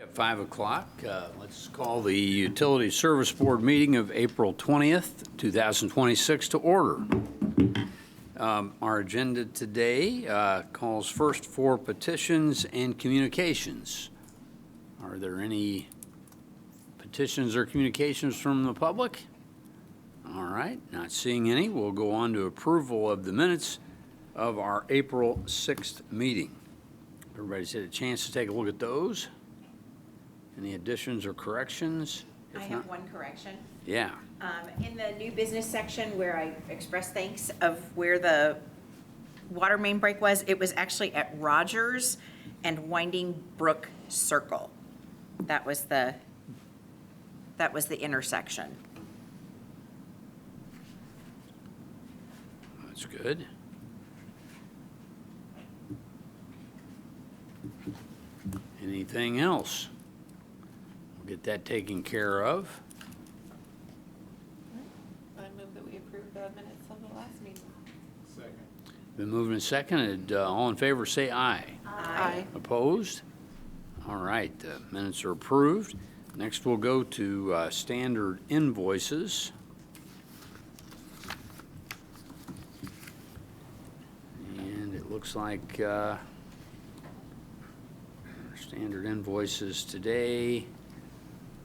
At 5 o'clock, let's call the Utility Service Board meeting of April 20th, 2026 to order. Our agenda today calls first for petitions and communications. Are there any petitions or communications from the public? All right, not seeing any. We'll go on to approval of the minutes of our April 6th meeting. Everybody's had a chance to take a look at those. Any additions or corrections? I have one correction. Yeah. In the new business section where I expressed thanks of where the water main break was, it was actually at Rogers and Winding Brook Circle. That was the intersection. That's good. Anything else? We'll get that taken care of. I move that we approve the minutes of the last meeting. Second. Been moved and seconded. All in favor, say aye. Aye. Opposed? All right, the minutes are approved. Next, we'll go to standard invoices. And it looks like our standard invoices today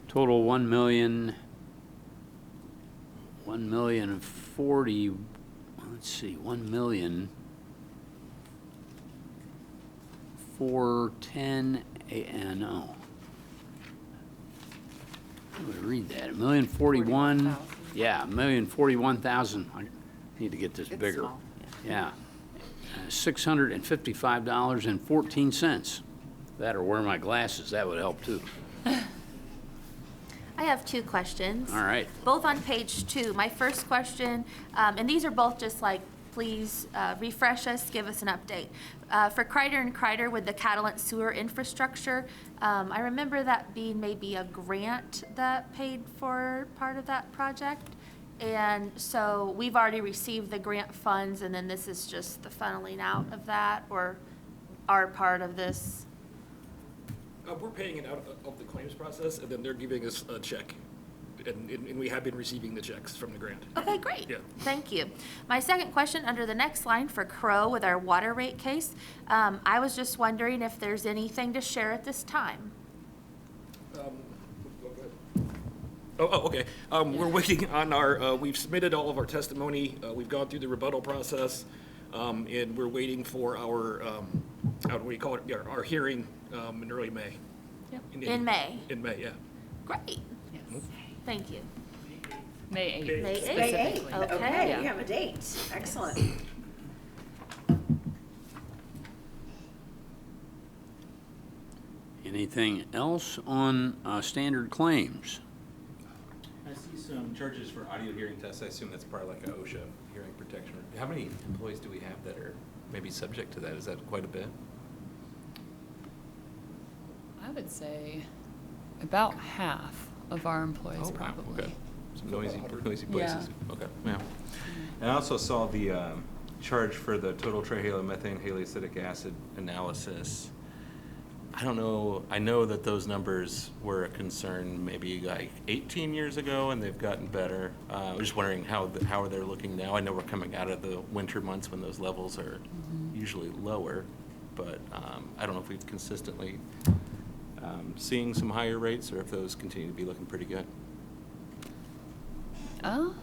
total $1 million 40. Let's see, 1,410,000 no. How do I read that? 1,041,000. Yeah, 1,041,000. I need to get this It's bigger. small, Yeah. $655.14. That or wear my glasses, that would help too. I have two questions. All right. Both on page 2. My first question, and these are both just like, please refresh us, give us an update. For Kreider and Kreider with the Catalent sewer infrastructure, I remember that being maybe a grant that paid for part of that project. And so we've already received the grant funds, and then this is just the funneling out of that, or our part of this? We're paying it out of the claims process, and then they're giving us a check. And we have been receiving the checks from the grant. Okay, great. Yeah. Thank you. My second question under the next line for Crow with our water rate case, I was just wondering if there's anything to share at this time. Okay. We're waiting on our, we've submitted all of our testimony. We've gone through the rebuttal process, and we're waiting for our, what do you call it? Yeah, our hearing in early May. Yep. In May. In May, yeah. Great. Yes. Thank you. May 8th. May 8th. May 8th, Okay. okay, Yeah. you have a date, excellent. Anything else on standard claims? I see some charges for audio hearing tests. I assume that's part of like a OSHA hearing protection. How many employees do we have that are maybe subject to that? Is that quite a bit? I would say about half of our employees Oh, wow, probably. okay. Some noisy places. Yeah. Okay, yeah. And I also saw the charge for the total trihalomethane haliacetic acid analysis. I don't know, I know that those numbers were a concern maybe like 18 years ago, and they've gotten better. I'm just wondering how are they looking now? I know we're coming out of the winter months when those levels are usually lower, but I don't know if we've consistently seeing some higher rates or if those continue to be looking pretty good. I'm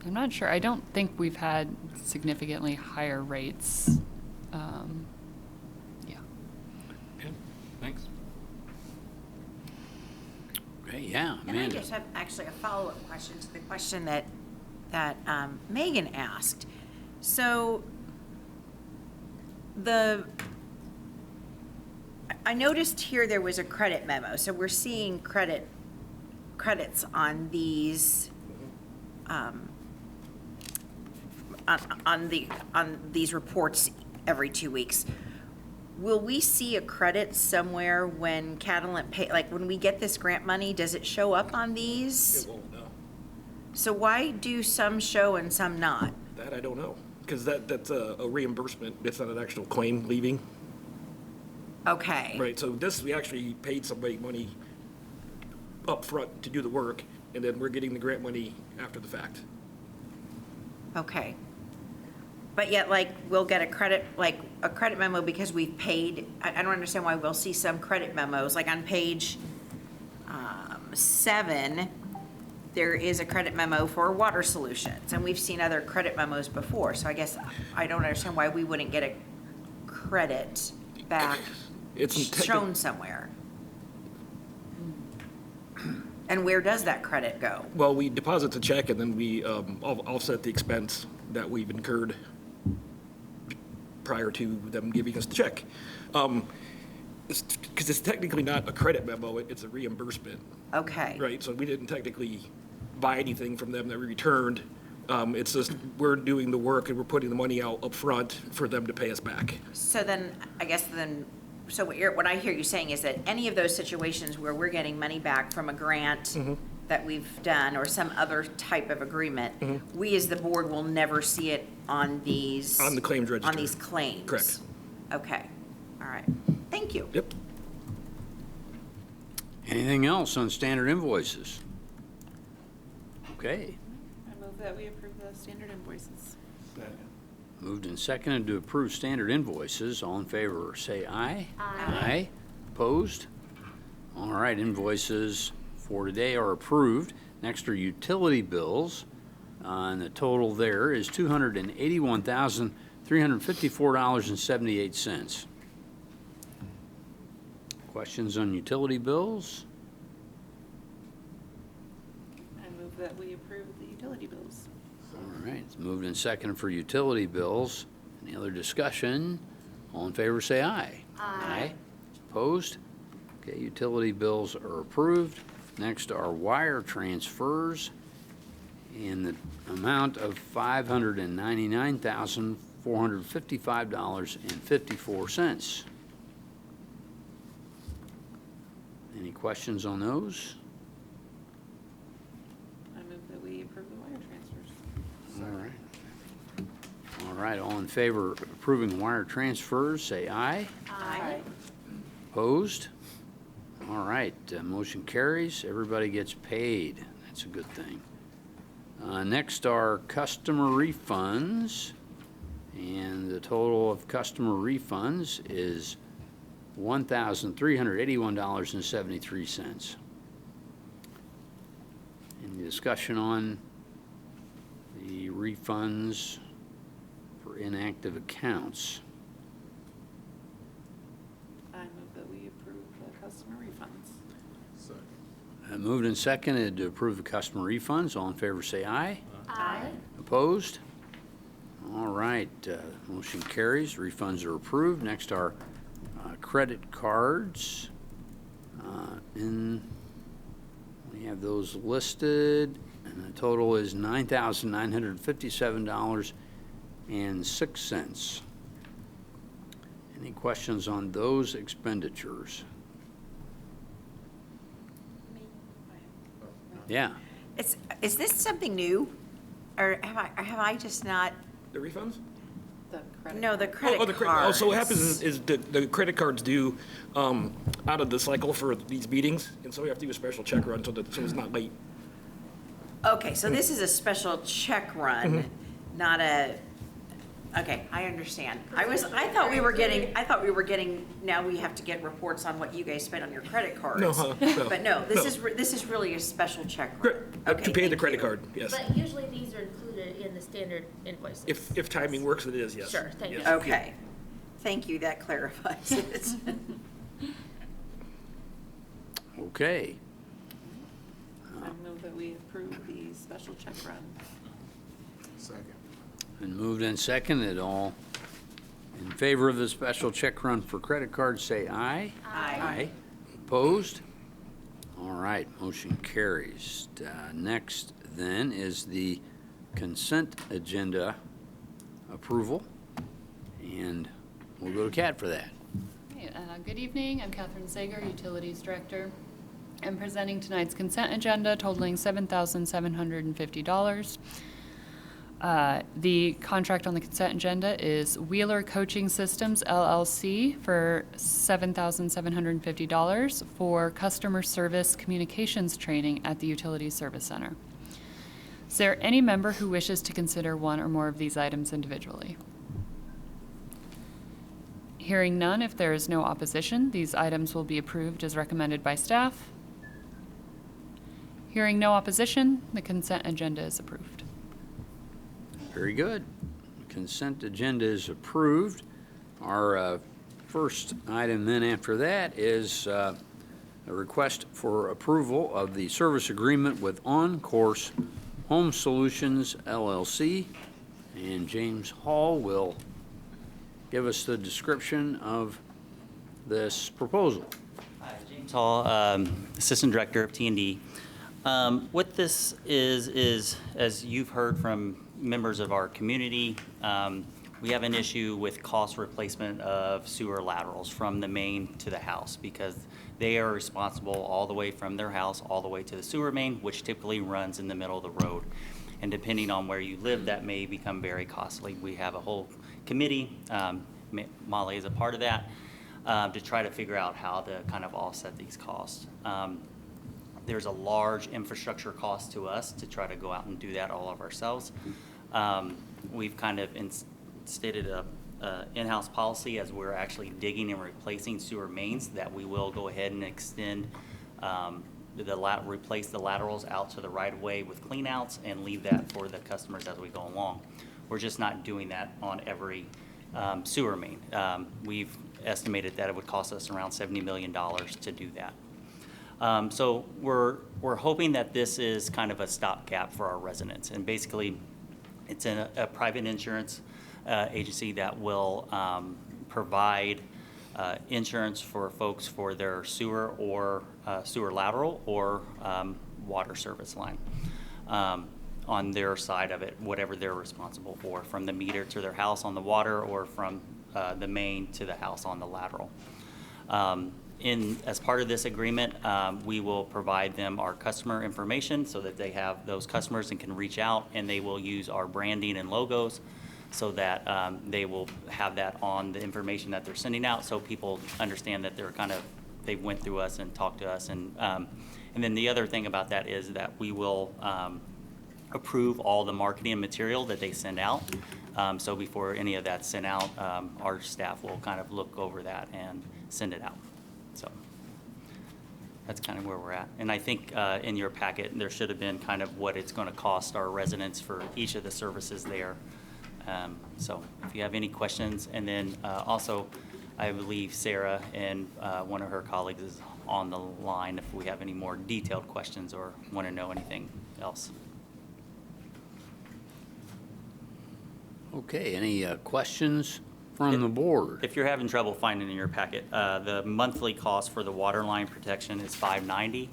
not sure. I don't think we've had significantly higher rates. Yeah. Yeah, thanks. Okay, yeah, And I Amanda. just have actually a follow-up question to the question that Megan asked. So I noticed here there was a credit memo, so we're seeing credits on these, on these reports every 2 weeks. Will we see a credit somewhere when Catalent pay, like when we get this grant money, does it show up on these? It won't, no. So why do some show and some not? That I don't know, because that's a reimbursement. It's not an actual claim leaving. Okay. Right, so this, we actually paid somebody money up front to do the work, and then we're getting the grant money after the fact. Okay. But yet, like, we'll get a credit memo because we've paid, I don't understand why we'll see some credit memos, like on page 7, there is a credit memo for water solutions, and we've seen other credit memos before, so I guess I don't understand why we wouldn't get a credit back It's shown somewhere. And where does that credit go? Well, we deposit the check and then we offset the expense that we've incurred prior to them giving us the check. Because it's technically not a credit memo, it's a reimbursement, Okay. right? So we didn't technically buy anything from them that we returned. It's just, we're doing the work and we're putting the money out up front for them to pay us back. So then, I guess then, so what I hear you saying is that any of those situations where we're getting money back from a grant that we've done or some other type of agreement, we as the board will never see it on these. On the claims register. On these claims? Correct. Okay, all right. Thank you. Yep. Anything else on standard invoices? Okay. I move that we approve the standard invoices. Moved and seconded to approve standard invoices. All in favor, say aye. Aye. Opposed? All right, invoices for today are approved. Next are utility bills, and the total there is $281,354.78. Questions on utility bills? I move that we approve the utility bills. All right, it's moved and seconded for utility bills. Any other discussion? All in favor, say aye. Aye. Opposed? Okay, utility bills are approved. Next are wire transfers in the amount of $599,455.54. Any questions on those? I move that we approve the wire transfers. All right. All right, all in favor of approving wire transfers, say aye. Aye. Opposed? All right, motion carries. Everybody gets paid. That's a good thing. Next are customer refunds, and the total of customer refunds is $1,381.73. Any discussion on the refunds for inactive accounts? I move that we approve the customer refunds. Moved and seconded to approve the customer refunds. All in favor, say aye. Aye. Opposed? All right, motion carries. Refunds are approved. Next are credit cards. We have those listed, and the total is $9,957.06. Any questions on those expenditures? Yeah. Is this something new? Or have I just not, The refunds? The credit. no, the credit Oh, the credit. Oh, so what cards. happens is the credit cards due out of the cycle for these meetings, and so we have to do a special check run so it's not late. Okay, so this is a special check run, not a, okay, I understand. I thought we were getting, now we have to get reports on what you guys spent on your credit cards. No, no. But no, this No. is really a special check run. Correct. Okay, To pay the thank credit you. card, yes. But usually these are included in the standard invoices. If timing works, it is, yes. Sure, thank Yes. you. Okay, thank you, that clarifies it. Okay. I move that we approve the special check run. Been moved and seconded. All in favor of the special check run for credit cards, say aye. Aye. Opposed? All right, motion carries. Next, then, is the consent agenda approval, and we'll go to Kat for that. Hey, good evening. I'm Catherine Sager, Utilities Director. I'm presenting tonight's consent agenda totaling $7,750. The contract on the consent agenda is Wheeler Coaching Systems LLC for $7,750 for customer service communications training at the Utility Service Center. Is there any member who wishes to consider one or more of these items individually? Hearing none, if there is no opposition, these items will be approved as recommended by staff. Hearing no opposition, the consent agenda is approved. Very good. Consent agenda is approved. Our first item then after that is a request for approval of the service agreement with On Course Home Solutions LLC. And James Hall will give us the description of this proposal. Hi, James Hall, Assistant Director of T&D. What this is, as you've heard from members of our community, we have an issue with cost replacement of sewer laterals from the main to the house because they are responsible all the way from their house all the way to the sewer main, which typically runs in the middle of the road. And depending on where you live, that may become very costly. We have a whole committee, Molly is a part of that, to try to figure out how to kind of offset these costs. There's a large infrastructure cost to us to try to go out and do that all of ourselves. We've kind of stated a in-house policy as we're actually digging and replacing sewer mains that we will go ahead and extend replace the laterals out to the right of way with cleanouts and leave that for the customers as we go along. We're just not doing that on every sewer main. We've estimated that it would cost us around $70 million to do that. So we're hoping that this is kind of a stopgap for our residents, and basically it's a private insurance agency that will provide insurance for folks for their sewer or sewer lateral or water service line on their side of it, whatever they're responsible for, from the meter to their house on the water or from the main to the house on the lateral. As part of this agreement, we will provide them our customer information so that they have those customers and can reach out, and they will use our branding and logos so that they will have that on the information that they're sending out, so people understand that they went through us and talked to us. And then the other thing about that is that we will approve all the marketing material that they send out. So before any of that's sent out, our staff will kind of look over that and send it out. So that's kind of where we're at. And I think in your packet, there should have been kind of what it's going to cost our residents for each of the services there. So if you have any questions, and then also I believe Sarah and one of her colleagues is on the line if we have any more detailed questions or want to know anything else. Okay, any questions from the board? If you're having trouble finding in your packet, the monthly cost for the water line protection is $590.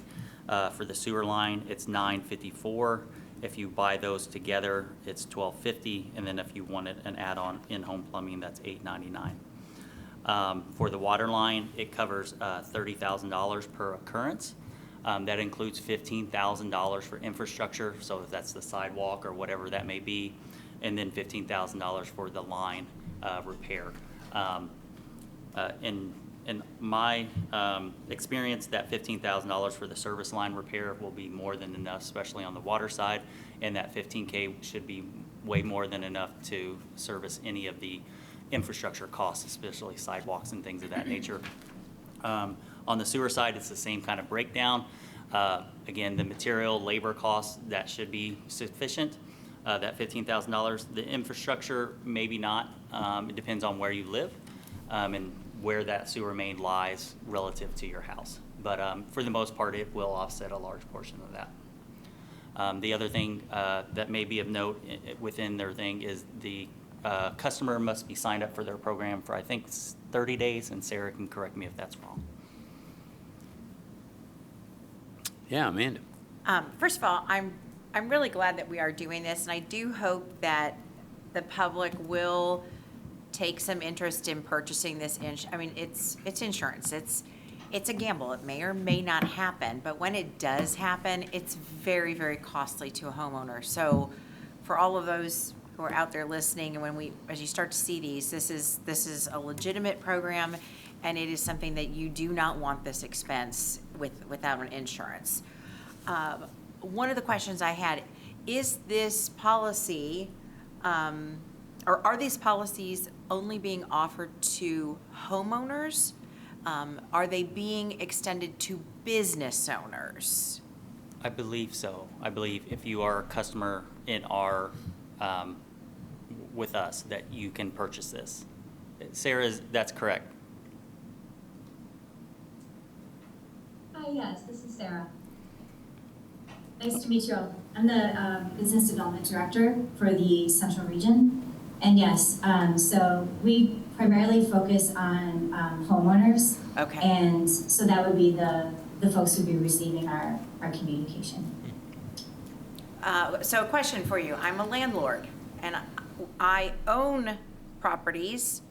For the sewer line, it's $954. If you buy those together, it's $1250. And then if you wanted an add-on in-home plumbing, that's $899. For the water line, it covers $30,000 per occurrence. That includes $15,000 for infrastructure, so if that's the sidewalk or whatever that may be, and then $15,000 for the line repair. In my experience, that $15,000 for the service line repair will be more than enough, especially on the water side, and that $15K should be way more than enough to service any of the infrastructure costs, especially sidewalks and things of that nature. On the sewer side, it's the same kind of breakdown. Again, the material, labor costs, that should be sufficient. That $15,000. The infrastructure, maybe not. It depends on where you live and where that sewer main lies relative to your house. But for the most part, it will offset a large portion of that. The other thing that may be of note within their thing is the customer must be signed up for their program for, I think, 30 days, and Sarah can correct me if that's wrong. Yeah, Amanda. First of all, I'm really glad that we are doing this, and I do hope that the public will take some interest in purchasing this. I mean, it's insurance. It's a gamble. It may or may not happen, but when it does happen, it's very, very costly to a homeowner. So for all of those who are out there listening, and as you start to see these, this is a legitimate program, and it is something that you do not want this expense without an insurance. One of the questions I had, is this policy, or are these policies only being offered to homeowners? Are they being extended to business owners? I believe so. I believe if you are a customer in our, with us, that you can purchase this. Sarah, that's correct. Hi, yes, this is Sarah. Nice to meet you all. I'm the Business Development Director for the Central Region. And yes, so we primarily focus on homeowners. Okay. And so that would be the folks who'd be receiving our communication. So a question for you. I'm a landlord, and I own properties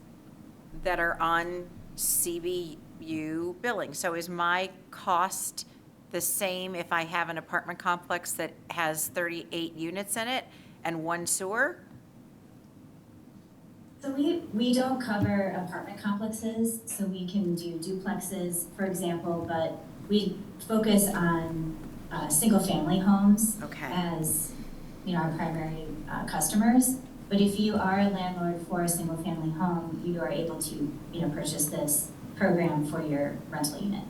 that are on CBU billing. So is my cost the same if I have an apartment complex that has 38 units in it and one sewer? So we don't cover apartment complexes, so we can do duplexes, for example, but we focus on single-family homes as our primary customers. But if you are a landlord for a single-family home, you are able to purchase this program for your rental unit.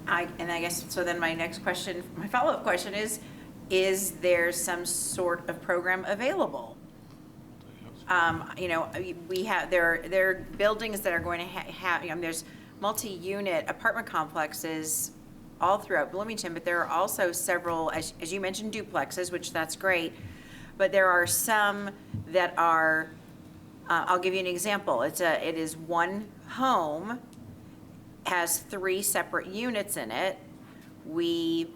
And I guess, so then my next question, my follow-up question is there some sort of program available? We have, there are buildings that are going to have, there's multi-unit apartment complexes all throughout Bloomington, but there are also several, as you mentioned, duplexes, which that's great, but there are some that are, I'll give you an example. It is one home, has 3 separate units in it. We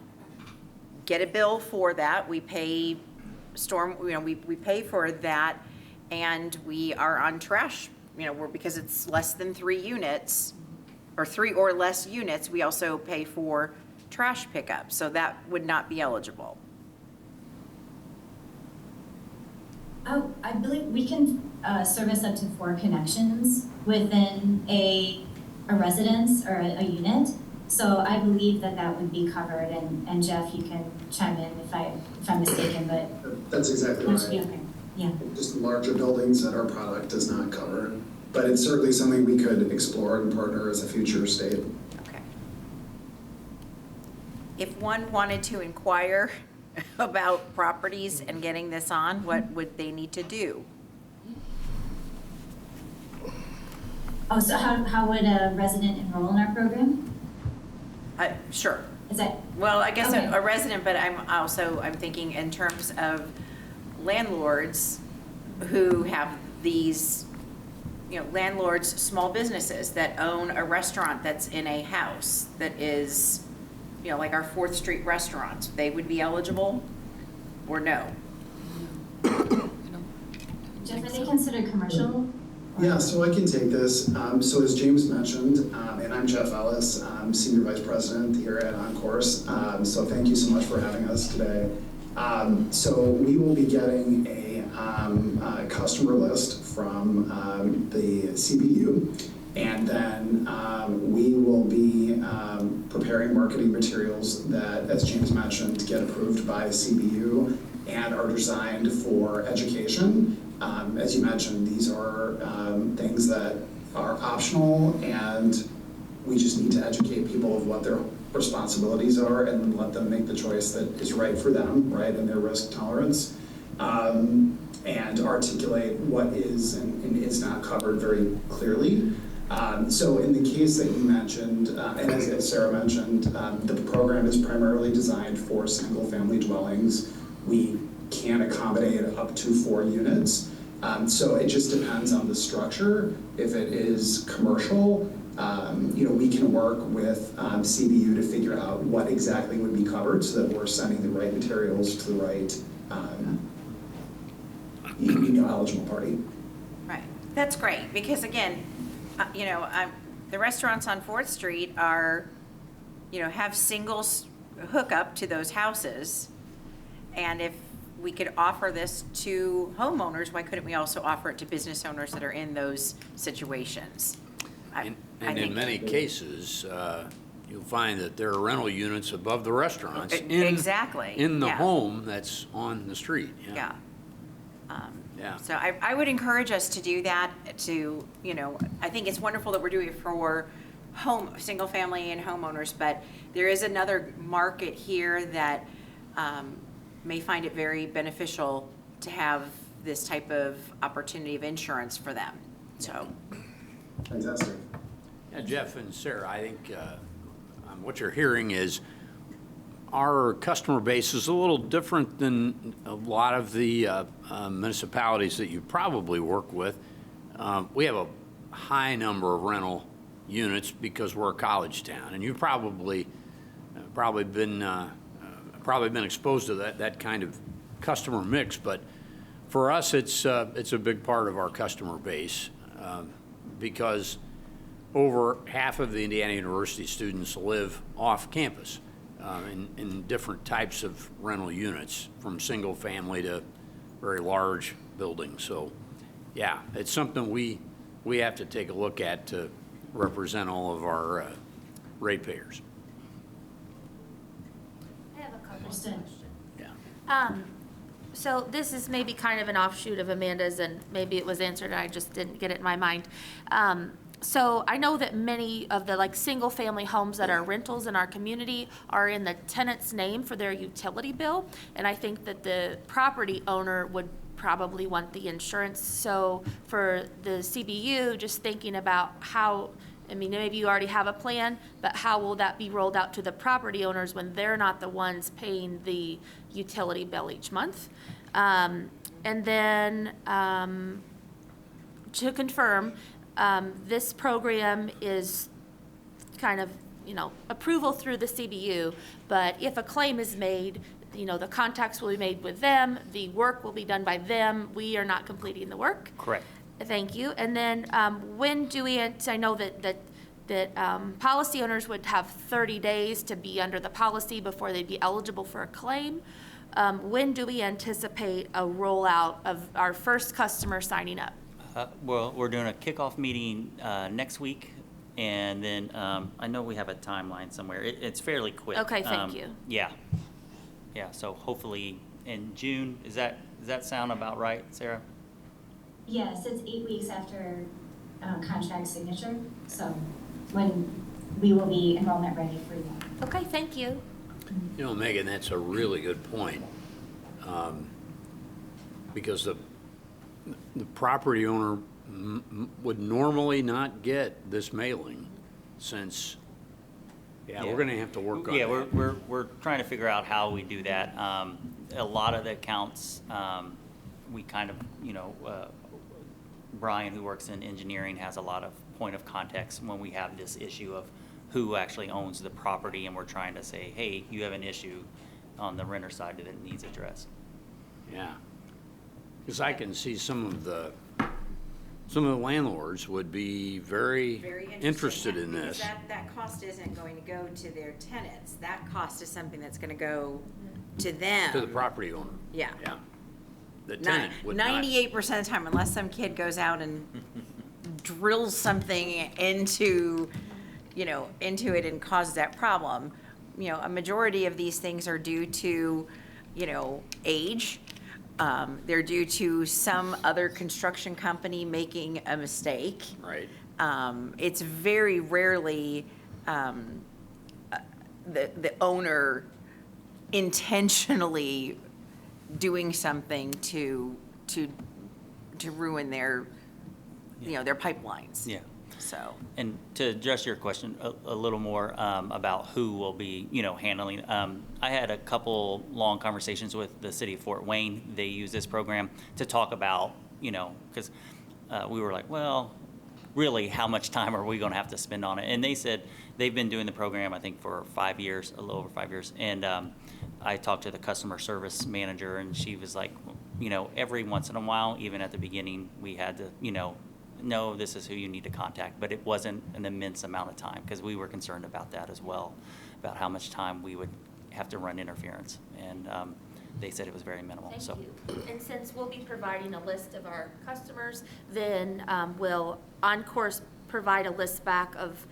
get a bill for that. We pay we pay for that, and we are on trash, because it's less than 3 units, or 3 or less units, we also pay for trash pickup, so that would not be eligible. Oh, I believe we can service up to 4 connections within a residence or a unit. So I believe that would be covered, and Jeff, you can chime in if I'm mistaken, but that's exactly that should be right. okay. Yeah. Just larger buildings that our product does not cover, but it's certainly something we could explore and partner as a future state. Okay. If one wanted to inquire about properties and getting this on, what would they need to do? Oh, so how would a resident enroll in our program? Sure. Is that? Well, I guess Okay. a resident, but I'm thinking in terms of landlords who have these, landlords, small businesses that own a restaurant that's in a house that is, like our 4th Street restaurant, they would be eligible or no? Jeff, are they considered commercial? Yeah, so I can take this. So as James mentioned, and I'm Jeff Ellis, I'm Senior Vice President here at OnCourse. So thank you so much for having us today. So we will be getting a customer list from the CBU, and then we will be preparing marketing materials that, as James mentioned, get approved by CBU and are designed for education. As you mentioned, these are things that are optional, and we just need to educate people of what their responsibilities are and let them make the choice that is right for them, right, and their risk tolerance, and articulate what is and is not covered very clearly. So in the case that you mentioned, and as Sarah mentioned, the program is primarily designed for single-family dwellings. We can accommodate up to 4 units. So it just depends on the structure. If it is commercial, we can work with CBU to figure out what exactly would be covered so that we're sending the right materials to the right eligible party. Right. That's great, because again, the restaurants on 4th Street are, have singles hook up to those houses. And if we could offer this to homeowners, why couldn't we also offer it to business owners that are in those situations? And I in think- many cases, you'll find that there are rental units above the restaurants. Exactly, In the yeah. home that's on the street. Yeah. Yeah. So I would encourage us to do that, to, I think it's wonderful that we're doing it for single family and homeowners, but there is another market here that may find it very beneficial to have this type of opportunity of insurance for them, so. Fantastic. Yeah, Jeff and Sarah, I think what you're hearing is our customer base is a little different than a lot of the municipalities that you probably work with. We have a high number of rental units because we're a college town, and you've probably been exposed to that kind of customer mix. But for us, it's a big part of our customer base because over half of the Indiana University students live off campus in different types of rental units, from single family to very large buildings. So, yeah, it's something we have to take a look at to represent all of our ratepayers. I have a couple of Understood. questions. Yeah. So this is maybe kind of an offshoot of Amanda's, and maybe it was answered and I just didn't get it in my mind. So I know that many of the single-family homes that are rentals in our community are in the tenant's name for their utility bill, and I think that the property owner would probably want the insurance. So for the CBU, just thinking about how, maybe you already have a plan, but how will that be rolled out to the property owners when they're not the ones paying the utility bill each month? And then to confirm, this program is kind of, approval through the CBU, but if a claim is made, the contacts will be made with them, the work will be done by them, we are not completing the work? Correct. Thank you. And then when do we, I know that policy owners would have 30 days to be under the policy before they'd be eligible for a claim. When do we anticipate a rollout of our first customer signing up? Well, we're doing a kickoff meeting next week, and then I know we have a timeline somewhere. It's fairly quick. Okay, thank you. Yeah. Yeah, so hopefully in June. Does that sound about right, Sarah? Yes, it's 8 weeks after contract signature, so when we will be enrollment ready for you. Okay, thank you. Megan, that's a really good point. Because the property owner would normally not get this mailing since, we're going to have to work on that. Yeah, we're trying to figure out how we do that. A lot of the accounts, we kind of, Brian, who works in engineering, has a lot of point of context when we have this issue of who actually owns the property, and we're trying to say, hey, you have an issue on the renter side that needs addressed. Yeah. Because I can see some of the landlords would be very interested in this. Because that cost isn't going to go to their tenants. That cost is something that's going to go to them. To the property owner. Yeah. Yeah. The tenant would not. 98% of the time, unless some kid goes out and drills something into it and causes that problem, a majority of these things are due to, age. They're due to some other construction company making a mistake. Right. It's very rarely the owner intentionally doing something to ruin their, their pipelines. Yeah. So. And to address your question a little more about who will be, handling, I had a couple long conversations with the city of Fort Wayne. They use this program to talk about, because we were like, well, really, how much time are we going to have to spend on it? And they said they've been doing the program, I think, for 5 years, a little over 5 years. And I talked to the customer service manager, and she was like, every once in a while, even at the beginning, we had to, no, this is who you need to contact, but it wasn't an immense amount of time, because we were concerned about that as well, about how much time we would have to run interference. And they said it was very minimal, Thank so. you. And since we'll be providing a list of our customers, then will OnCourse provide a list back of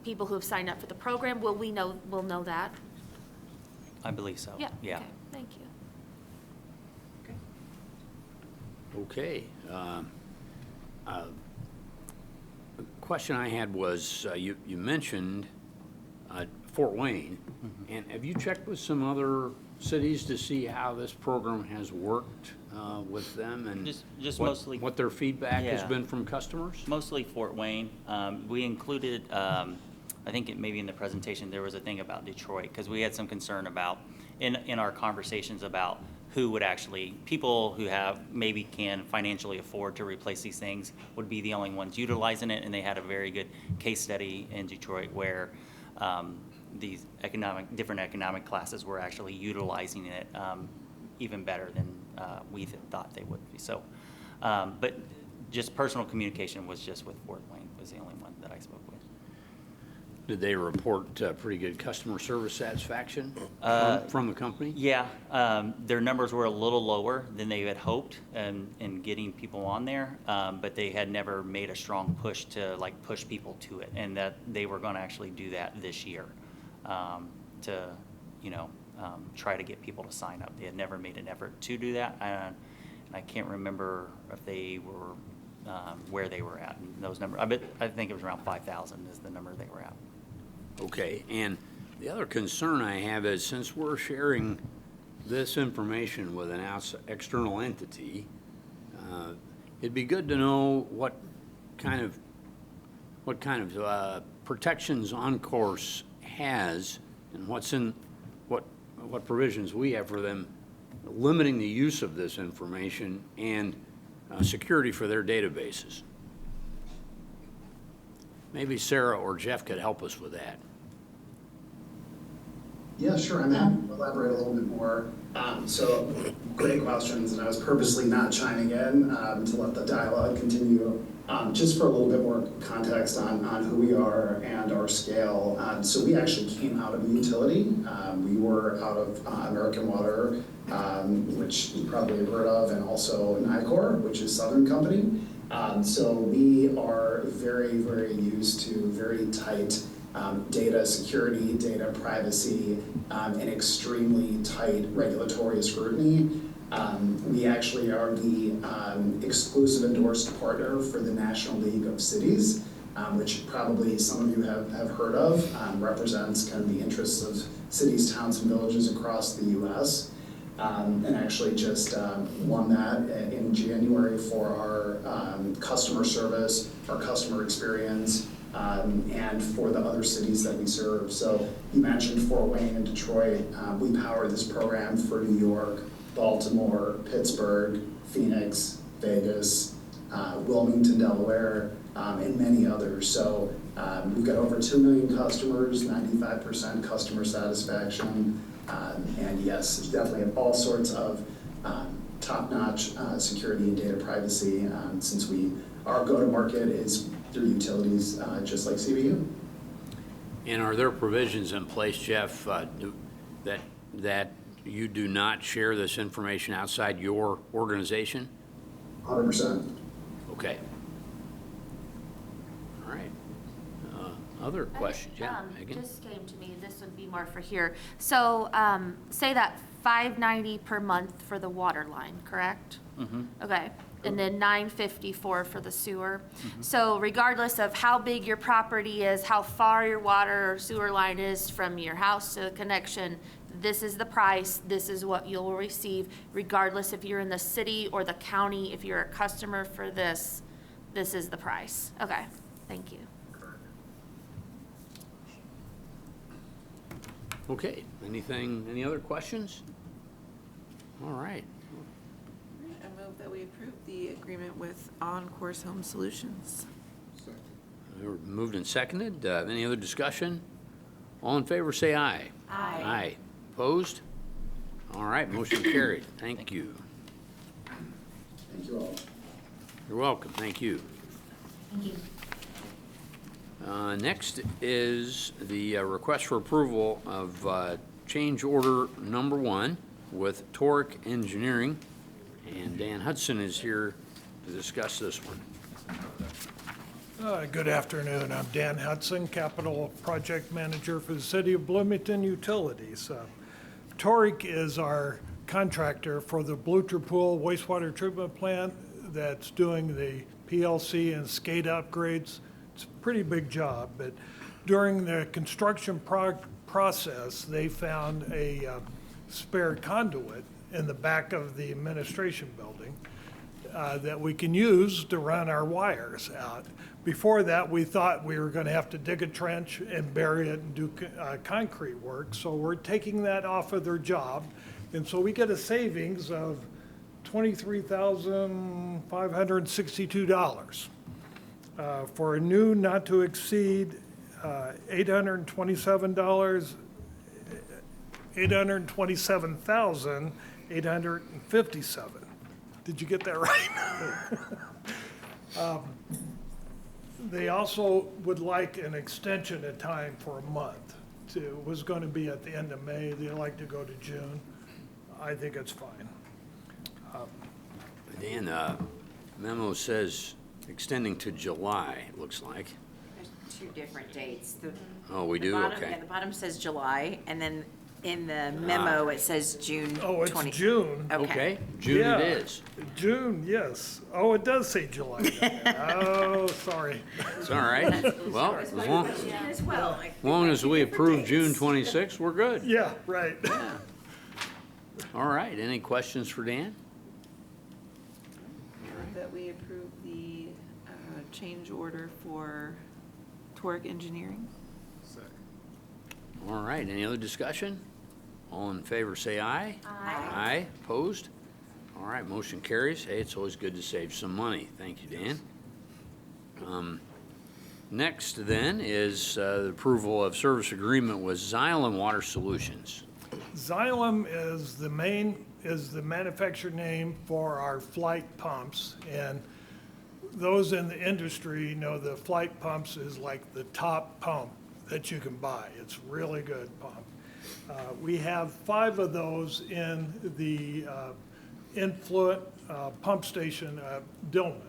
people who have signed up for the program? We'll know that? I believe so. Yeah. Yeah. Okay. Thank you. Okay. The question I had was, you mentioned Fort Wayne, and have you checked with some other cities to see how this program has worked with them and Just what- mostly- what their feedback has Yeah. been from customers? Mostly Fort Wayne. We included, I think maybe in the presentation, there was a thing about Detroit, because we had some concern about, in our conversations about who would actually, people who maybe can financially afford to replace these things would be the only ones utilizing it, and they had a very good case study in Detroit where these different economic classes were actually utilizing it even better than we thought they would be. So, but just personal communication was just with Fort Wayne was the only one that I spoke with. Did they report pretty good customer service satisfaction from the company? Yeah, their numbers were a little lower than they had hoped in getting people on there, but they had never made a strong push to push people to it, and that they were going to actually do that this year to try to get people to sign up. They had never made an effort to do that, and I can't remember if they were where they were at in those numbers. I think it was around 5,000 is the number they were at. Okay, and the other concern I have is, since we're sharing this information with an external entity, it'd be good to know what kind of protections OnCourse has, and what provisions we have for them limiting the use of this information and security for their databases. Maybe Sarah or Jeff could help us with that. Yeah, sure. I'm happy to elaborate a little bit more. So great questions, and I was purposely not chiming in to let the dialogue continue. Just for a little bit more context on who we are and our scale. So we actually came out of a utility. We were out of American Water, which you probably have heard of, and also NICOR, which is Southern Company. So we are very, very used to very tight data security, data privacy, and extremely tight regulatory scrutiny. We actually are the exclusive endorsed partner for the National League of Cities, which probably some of you have heard of, represents kind of the interests of cities, towns, and villages across the U.S. And actually just won that in January for our customer service, our customer experience, and for the other cities that we serve. So you mentioned Fort Wayne and Detroit. We power this program for New York, Baltimore, Pittsburgh, Phoenix, Vegas, Wilmington, Delaware, and many others. So we've got over 2 million customers, 95% customer satisfaction, and yes, definitely have all sorts of top-notch security and data privacy, since our go-to-market is through utilities, just like CBU. And are there provisions in place, Jeff, that you do not share this information outside your organization? 100%. Okay. All right. Other questions? Yeah, Megan? Just came to me, this would be more for here. So, say that $590 per month for the water line, correct? Mm-hmm. Okay, and then $954 for the sewer. So regardless of how big your property is, how far your water or sewer line is from your house to the connection, this is the price, this is what you'll receive, regardless if you're in the city or the county, if you're a customer for this is the price. Okay, thank you. Okay, any other questions? All right. I move that we approve the agreement with OnCourse Home Solutions. Moved and seconded. Any other discussion? All in favor, say aye. Aye. Aye. Opposed? All right, motion carried. Thank you. Thank you all. You're welcome. Thank you. Thank you. Next is the request for approval of change order number 1 with Torque Engineering, and Dan Hudson is here to discuss this one. Good afternoon. I'm Dan Hudson, Capital Project Manager for the City of Bloomington Utilities. Toric is our contractor for the Blucher Pool wastewater treatment plant that's doing the PLC and SCADA upgrades. It's a pretty big job, but during the construction process, they found a spare conduit in the back of the administration building that we can use to run our wires out. Before that, we thought we were going to have to dig a trench and bury it and do concrete work, so we're taking that off of their job. And so we get a savings of $23,562 for a new not to exceed $827,857. Did you get that right? They also would like an extension of time for a month. It was going to be at the end of May. They'd like to go to June. I think it's fine. Dan, memo says extending to July, it looks like. There's two different dates. Oh, we do? Bottom, Okay. yeah, the bottom says July, and then in the memo, it says June 20. Oh, it's June. Okay, June Yeah. it is. June, yes. Oh, it does say July. Oh, sorry. It's all right. Well, as long As well. as we approve June 26th, we're good. Yeah, right. All right, any questions for Dan? Move that we approve the change order for Torque Engineering. All right, any other discussion? All in favor, say aye. Aye, opposed? All right, motion carries. Hey, it's always good to save some money. Thank you, Dan. Next then is the approval of service agreement with Xylem Water Solutions. Xylem is the manufacturer name for our flight pumps, and those in the industry know the flight pumps is like the top pump that you can buy. It's really good pump. We have 5 of those in the influent pump station at Dillman.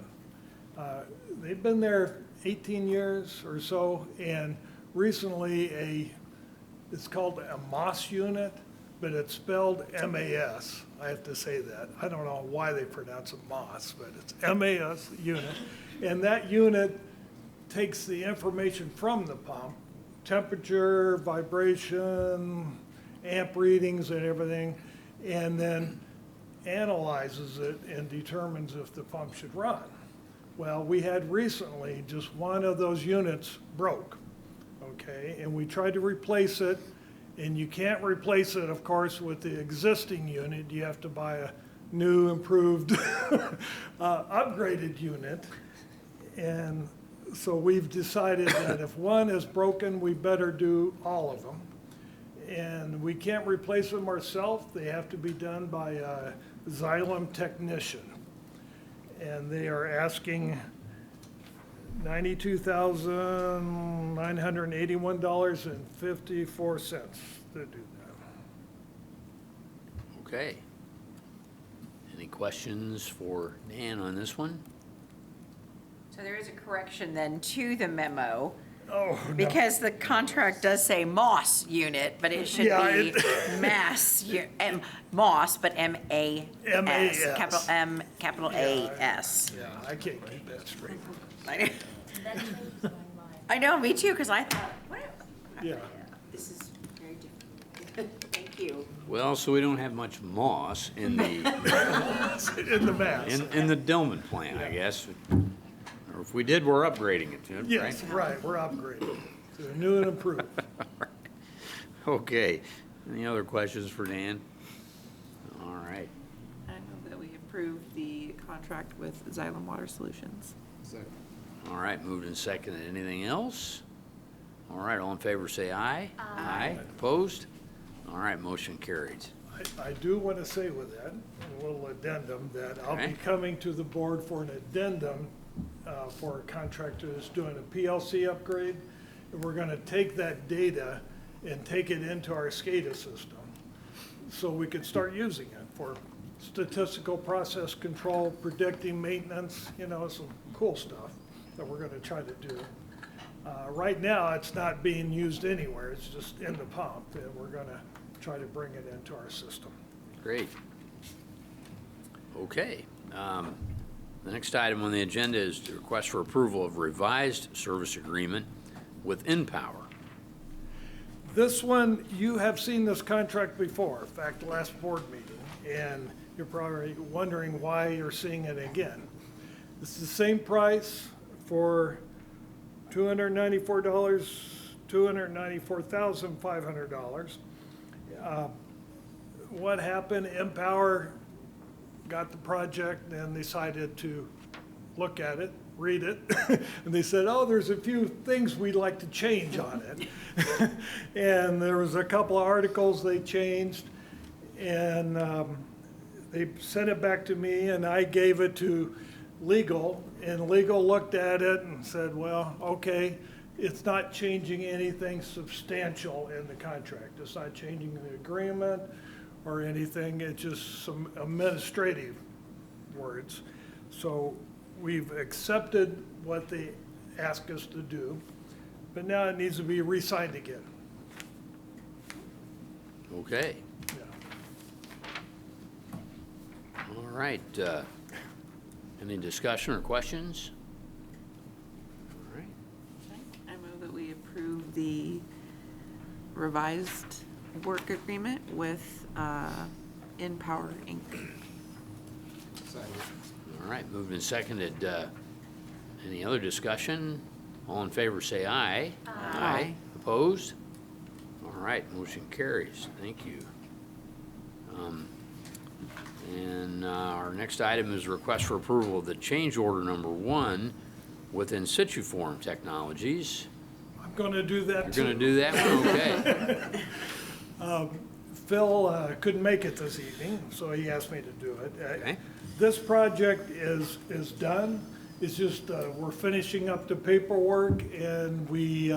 They've been there 18 years or so, and recently it's called a MOS unit, but it's spelled M-A-S. I have to say that. I don't know why they pronounce it MOS, but it's M-A-S unit. And that unit takes the information from the pump, temperature, vibration, amp readings and everything, and then analyzes it and determines if the pump should run. Well, we had recently just one of those units broke, okay? And we tried to replace it, and you can't replace it, of course, with the existing unit. You have to buy a new, improved, upgraded unit. And so we've decided that if one is broken, we better do all of them. And we can't replace them ourselves. They have to be done by a Xylem technician. And they are asking $92,981.54 to do that. Okay. Any questions for Dan on this one? So there is a correction then to the memo, Oh, no. because the contract does say MOS unit, but it should Yeah, be MOS, but M-A-S. M-A-S. Capital M, capital A-S. Yeah, I can't keep that straight. I know, me too, because I thought, what? Yeah. This is very different. Thank you. Well, so we don't have much moss in the, In the mass. in the Dillman plant, I guess. Or if we did, we're upgrading it, right? Yes, right, we're upgrading to a new and improved. Okay. Any other questions for Dan? All right. I move that we approve the contract with Xylem Water Solutions. All right, moved and seconded. Anything else? All right, all in favor, say aye. Aye. Opposed? All right, motion carried. I do want to say with that, a little addendum, that I'll be Okay. coming to the board for an addendum for a contractor that's doing a PLC upgrade. And we're going to take that data and take it into our SCADA system. so we could start using it for statistical process control, predicting maintenance, some cool stuff that we're gonna try to do. Right now, it's not being used anywhere, it's just in the pump, and we're gonna try to bring it into our system. Great. Okay. The next item on the agenda is the request for approval of revised service agreement with InPower. This one, you have seen this contract before, in fact, the last board meeting, and you're probably wondering why you're seeing it again. It's the same price for $294,500. What happened, InPower got the project and decided to look at it, read it, and they said, oh, there's a few things we'd like to change on it. And there was a couple of articles they changed, and they sent it back to me, and I gave it to legal, and legal looked at it and said, well, okay, it's not changing anything substantial in the contract. It's not changing the agreement or anything, it's just some administrative words. So we've accepted what they asked us to do, but now it needs to be re-signed again. Okay. Yeah. All right. Any discussion or questions? All right. I move that we approve the revised work agreement with InPower Inc. All right, moved and seconded. Any other discussion? All in favor, say aye. Aye. Opposed? All right, motion carries. Thank you. And our next item is a request for approval of the change order number 1 with In Situ Form Technologies. I'm gonna do that too. You're gonna do that one? Okay. Phil couldn't make it this evening, so he asked me to do it. Okay. This project is done. It's just, we're finishing up the paperwork, and we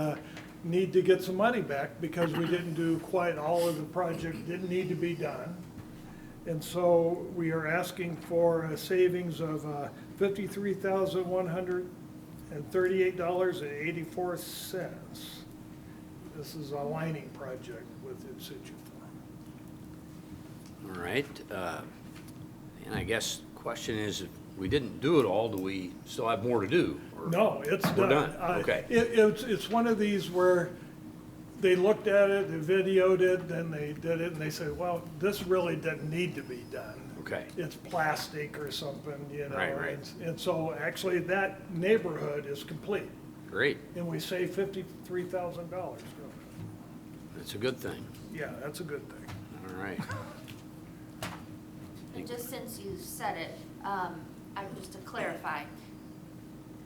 need to get some money back because we didn't do quite all of the project, didn't need to be done. And so we are asking for a savings of $53,138.84. This is a lining project with In Situ Form. All right. And I guess the question is, if we didn't do it all, do we still have more to do? Or- No, it's done. We're done, okay. It's one of these where they looked at it, they videoed it, then they did it, and they said, well, this really doesn't need to be done. Okay. It's plastic or something, Right. And so actually that neighborhood is complete, Great. and we saved $53,000. That's a good thing. Yeah, that's a good thing. All right. And just since you said it, just to clarify,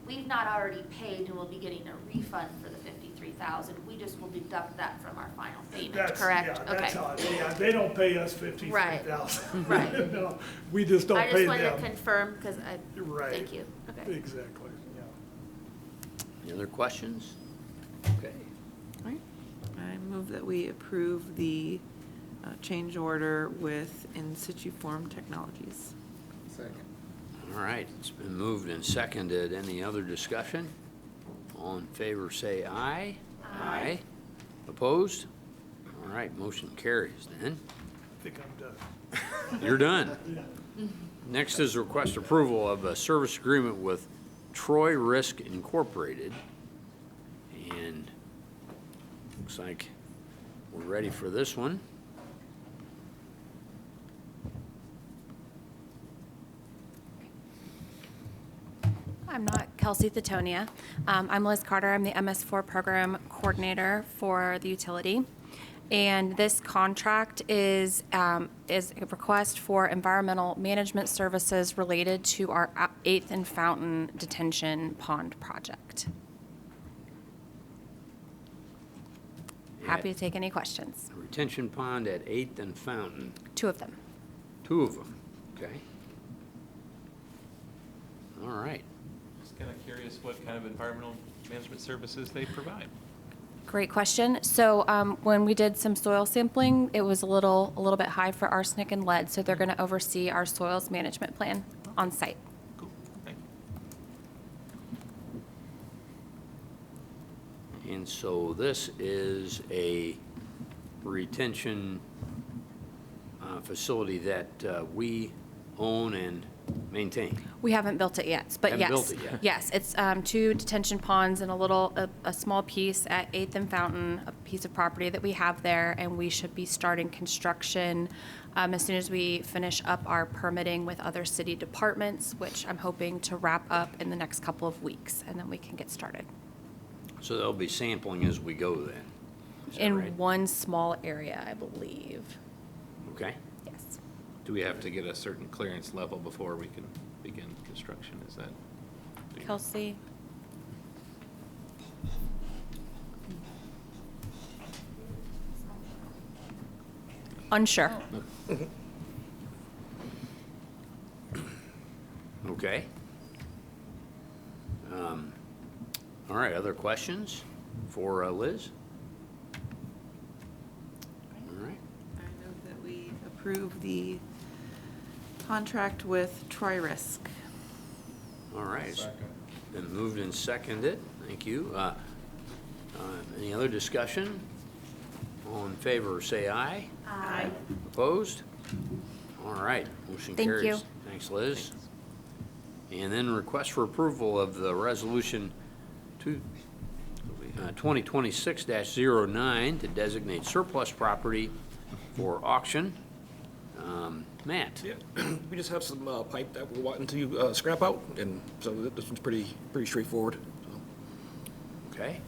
we've not already paid and we'll be getting a refund for the 53,000. We just will deduct that from our final payment, That's- correct? Yeah, Okay. that's how, they don't pay us $53,000. Right. No, we just don't I pay just them. wanted to confirm, because Right. thank you. Okay. Exactly, yeah. Any other questions? Okay. I move that we approve the change order with In Situ Form Technologies. All right, it's been moved and seconded. Any other discussion? All in favor, say aye. Aye. Opposed? All right, motion carries then. I think I'm done. You're done. Next is request approval of a service agreement with Troy Risk Incorporated. And looks like we're ready for this one. I'm not Kelsey Thetonia. I'm Liz Carter. I'm the MS4 Program Coordinator for the utility. And this contract is a request for environmental management services related to our 8th and Fountain Detention Pond project. Happy to take any questions. Retention pond at 8th and Fountain, 2 of them. 2 of them, okay? All right. Just kind of curious what kind of environmental management services they provide. Great question. So when we did some soil sampling, it was a little bit high for arsenic and lead, so they're going to oversee our soils management plan on site. Cool, thank you. And so this is a retention facility that we own and maintain. We haven't built it yet, but Haven't yes. built it yet. Yes, it's 2 detention ponds and a small piece at 8th and Fountain, a piece of property that we have there, and we should be starting construction as soon as we finish up our permitting with other city departments, which I'm hoping to wrap up in the next couple of weeks, and then we can get started. So there'll be sampling as we go then. Is that In right? one small area, I believe. Okay. Yes. Do we have to get a certain clearance level before we can begin construction? Is that? Kelsey? Unsure. Okay. All right, other questions for Liz? All right, I move that we approve the contract with Troy Risk. all right. Been moved and seconded, thank you. Any other discussion? All in favor, say aye. Aye. Opposed? All right, motion Thank carries. you. Thanks, Liz. And then request for approval of the resolution 2026-09 to designate surplus property for auction. Matt? Yeah, we just have some pipe that we're wanting to scrap out, and so this one's pretty straightforward. So. Okay.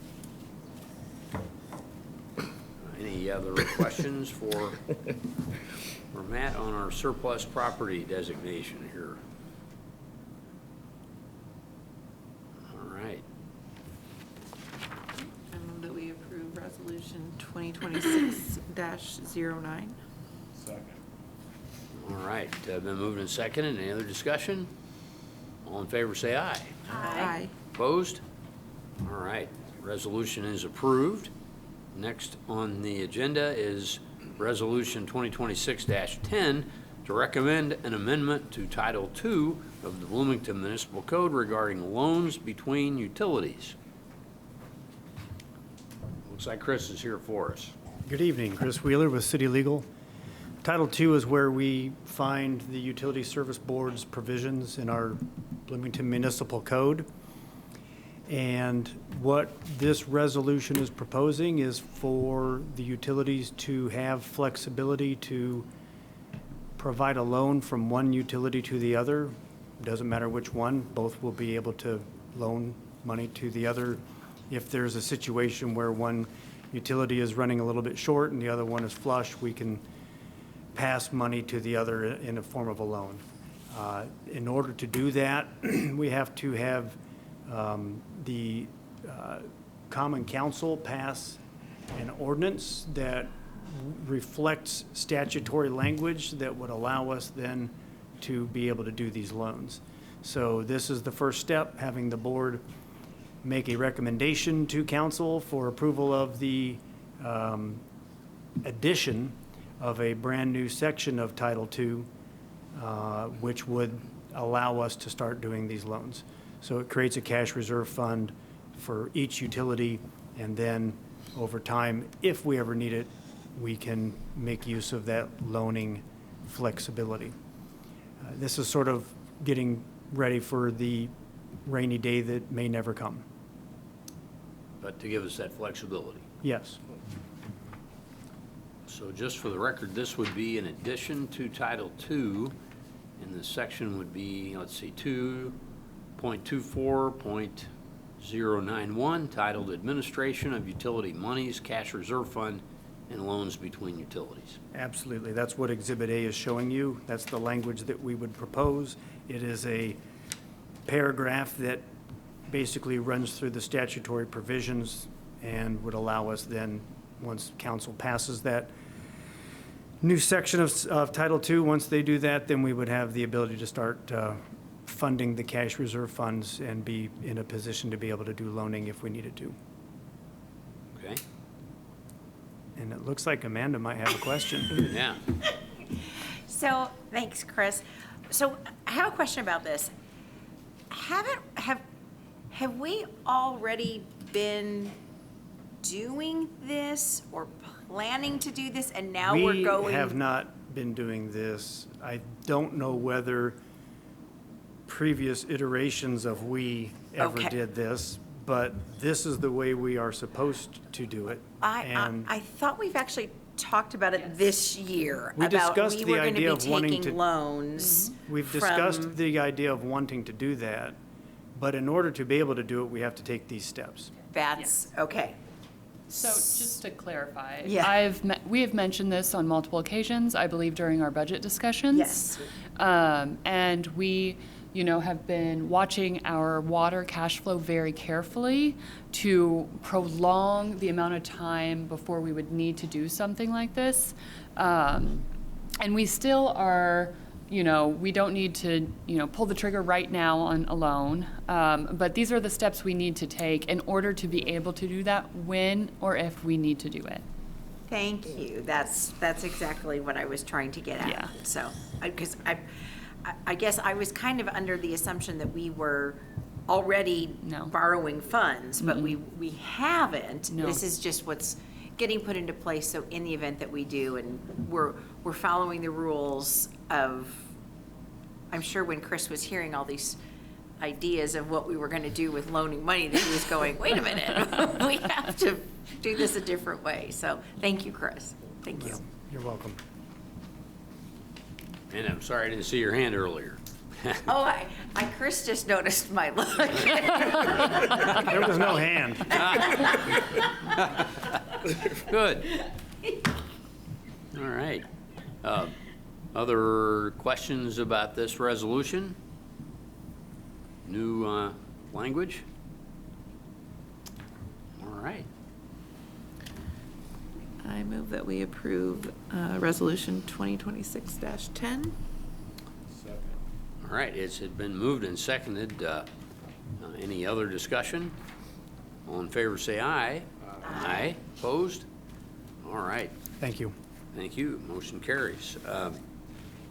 Any other questions for Matt on our surplus property designation here? All right. I move that we approve resolution 2026-09. All right, been moved and seconded. Any other discussion? All in favor, say aye. Aye. Opposed? All right, resolution is approved. Next on the agenda is Resolution 2026-10 to recommend an amendment to Title II of the Bloomington Municipal Code regarding loans between utilities. Looks like Chris is here for us. Good evening, Chris Wheeler with City Legal. Title II is where we find the Utility Service Board's provisions in our Bloomington Municipal Code. And what this resolution is proposing is for the utilities to have flexibility to provide a loan from one utility to the other. Doesn't matter which one, both will be able to loan money to the other if there's a situation where one utility is running a little bit short and the other one is flush, we can pass money to the other in a form of a loan. In order to do that, we have to have the Common Council pass an ordinance that reflects statutory language that would allow us then to be able to do these loans. So this is the first step, having the board make a recommendation to council for approval of the addition of a brand-new section of Title II, which would allow us to start doing these loans. So it creates a cash reserve fund for each utility, and then over time, if we ever need it, we can make use of that loaning flexibility. This is sort of getting ready for the rainy day that may never come. But to give us that flexibility. Yes. So just for the record, this would be in addition to Title II, and the section would be, let's see, 2.24.091, titled Administration of Utility Monies, Cash Reserve Fund, and Loans Between Utilities. Absolutely. That's what Exhibit A is showing you. That's the language that we would propose. It is a paragraph that basically runs through the statutory provisions and would allow us then, once council passes that new section of Title II, once they do that, then we would have the ability to start funding the cash reserve funds and be in a position to be able to do loaning if we needed to. Okay, And it looks like Amanda might have a question. yeah. So, thanks, Chris. So, I have a question about this. Have we already been doing this or planning to do this, and now we're going? We have not been doing this. I don't know whether previous iterations of we ever Okay. did this, but this is the way we are supposed to do it. And I thought we've actually talked about it this year. We about discussed we the were gonna idea be of wanting taking to- loans. we've from- discussed the idea of wanting to do that, but in order to be able to do it, we have to take these steps. That's, okay. So just to clarify, Yeah. we have mentioned this on multiple occasions, I believe during our budget discussions. Yes. And we, have been watching our water cash flow very carefully to prolong the amount of time before we would need to do something like this. And we still are, we don't need to, pull the trigger right now on a loan. But these are the steps we need to take in order to be able to do that when or if we need to do it. Thank you. That's exactly what I was trying to get at. Yeah. So, because I guess I was kind of under the assumption that we were already No. borrowing funds, but we haven't. No. This is just what's getting put into place, so in the event that we do, and we're following the rules of, I'm sure when Chris was hearing all these ideas of what we were gonna do with loaning money, that he was going, wait a minute, we have to do this a different way. So, thank you, Chris. Thank you. You're welcome. And I'm sorry I didn't see your hand earlier. Oh, Chris just noticed my look. There was no hand. Good. All right. Other questions about this resolution? New language? All right. I move that we approve Resolution 2026-10. All right, it's been moved and seconded. Any other discussion? All in favor, say aye. Aye. Opposed? All right, Thank you. thank you. Motion carries.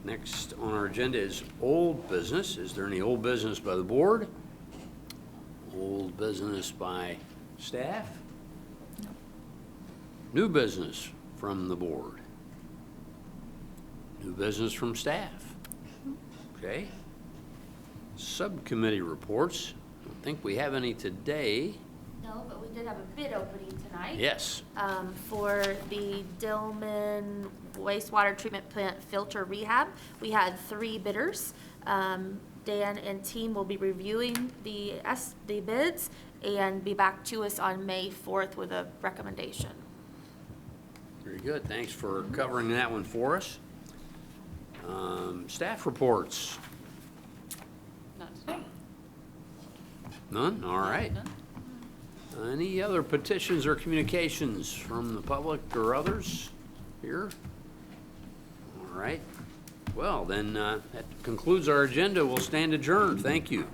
Next on our agenda is old business. Is there any old business by the board? Old business by staff? New business from the board? New business from staff? Okay. Subcommittee reports. I don't think we have any today. No, but we did have a bid opening tonight. Yes. For the Dillman wastewater treatment plant filter rehab. We had 3 bidders. Dan and team will be reviewing the bids and be back to us on May 4th with a recommendation. Very good. Thanks for covering that one for us. Staff reports. Not today. None? All right. None. Any other petitions or communications from the public or others here? All right. Well, then, that concludes our agenda. We'll stand adjourned. Thank you.